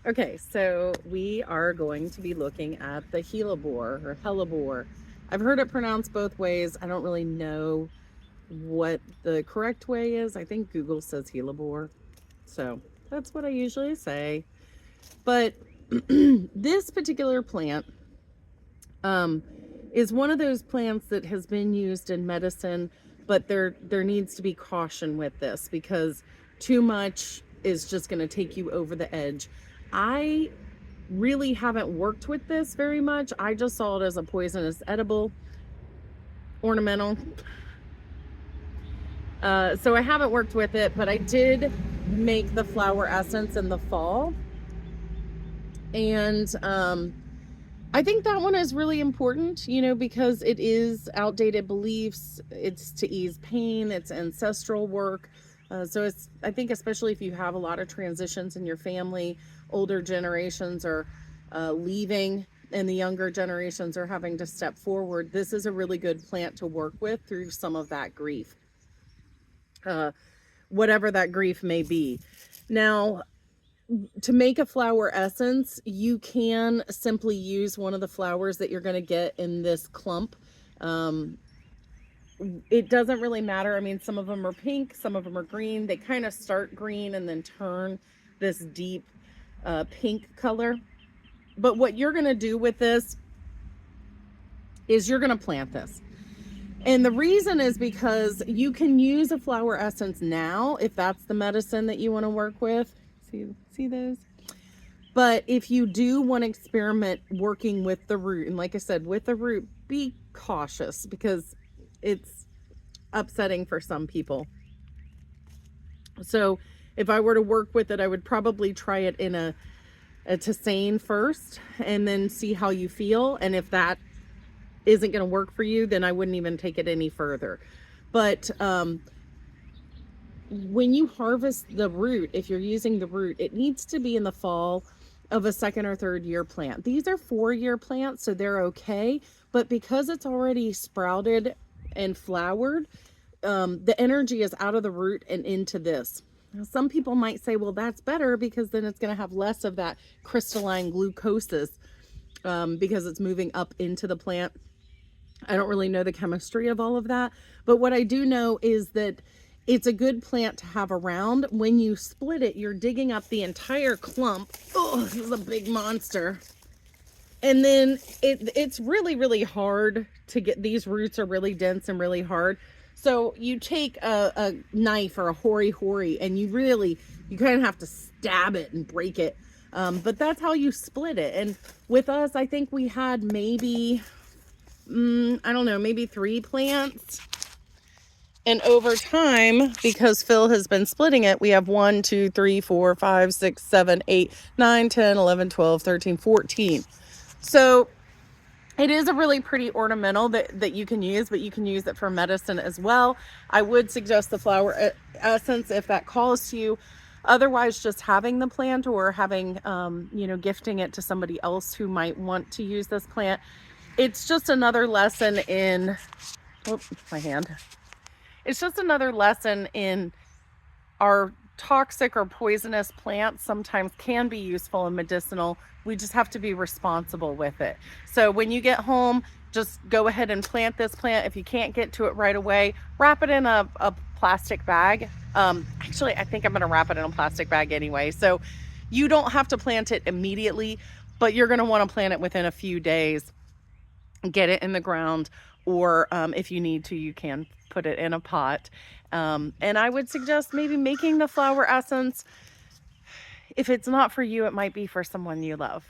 Okay, so we are going to be looking at the Hellebore or Hellebore. I've heard it pronounced both ways. I don't really know what the correct way is. I think Google says Hellebore. So that's what I usually say. But this particular plant um, is one of those plants that has been used in medicine, but there needs to be caution with this because too much is just going to take you over the edge. I really haven't worked with this very much. I just saw it as a poisonous edible ornamental. So I haven't worked with it, but I did make the flower essence in the fall. And I think that one is really important, because it is outdated beliefs. It's to ease pain, it's ancestral work. So I think, especially if you have a lot of transitions in your family, older generations are leaving and the younger generations are having to step forward, this is a really good plant to work with through some of that grief, whatever that grief may be. Now, to make a flower essence, you can simply use one of the flowers that you're going to get in this clump. It doesn't really matter. I mean, some of them are pink, some of them are green. They kind of start green and then turn this deep pink color. But what you're going to do with this is you're going to plant this. And the reason is because you can use a flower essence now if that's the medicine that you want to work with. See those? But if you do want to experiment working with the root, and like I said, with the root, be cautious because it's upsetting for some people. So if I were to work with it, I would probably try it in a tisane first and then see how you feel. And if that isn't going to work for you, then I wouldn't even take it any further. But when you harvest the root, if you're using the root, it needs to be in the fall of a second or third year plant. These are 4-year plants, so they're okay. But because it's already sprouted and flowered, the energy is out of the root and into this. Now, some people might say, well, that's better because then it's going to have less of that crystalline glucosis because it's moving up into the plant. I don't really know the chemistry of all of that, but what I do know is that it's a good plant to have around. When you split it, you're digging up the entire clump. Oh, this is a big monster. And then it's really, really hard to get. These roots are really dense and really hard. So you take a knife or a hori and you kind of have to stab it and break it. But that's how you split it. And with us, I think we had maybe, I don't know, maybe 3 plants. And over time, because Phil has been splitting it, we have 1, 2, 3, 4, 5, 6, 7, 8, 9, 10, 11, 12, 13, 14. So it is a really pretty ornamental that you can use, but you can use it for medicine as well. I would suggest the flower essence if that calls to you. Otherwise, just having the plant or having, gifting it to somebody else who might want to use this plant. It's just another lesson in, my hand. It's just another lesson in our toxic or poisonous plants sometimes can be useful and medicinal. We just have to be responsible with it. So when you get home, just go ahead and plant this plant. If you can't get to it right away, wrap it in a plastic bag. Actually, I think I'm going to wrap it in a plastic bag anyway. So you don't have to plant it immediately, but you're going to want to plant it within a few days. Get it in the ground, or if you need to, you can put it in a pot. And I would suggest maybe making the flower essence. If it's not for you, it might be for someone you love.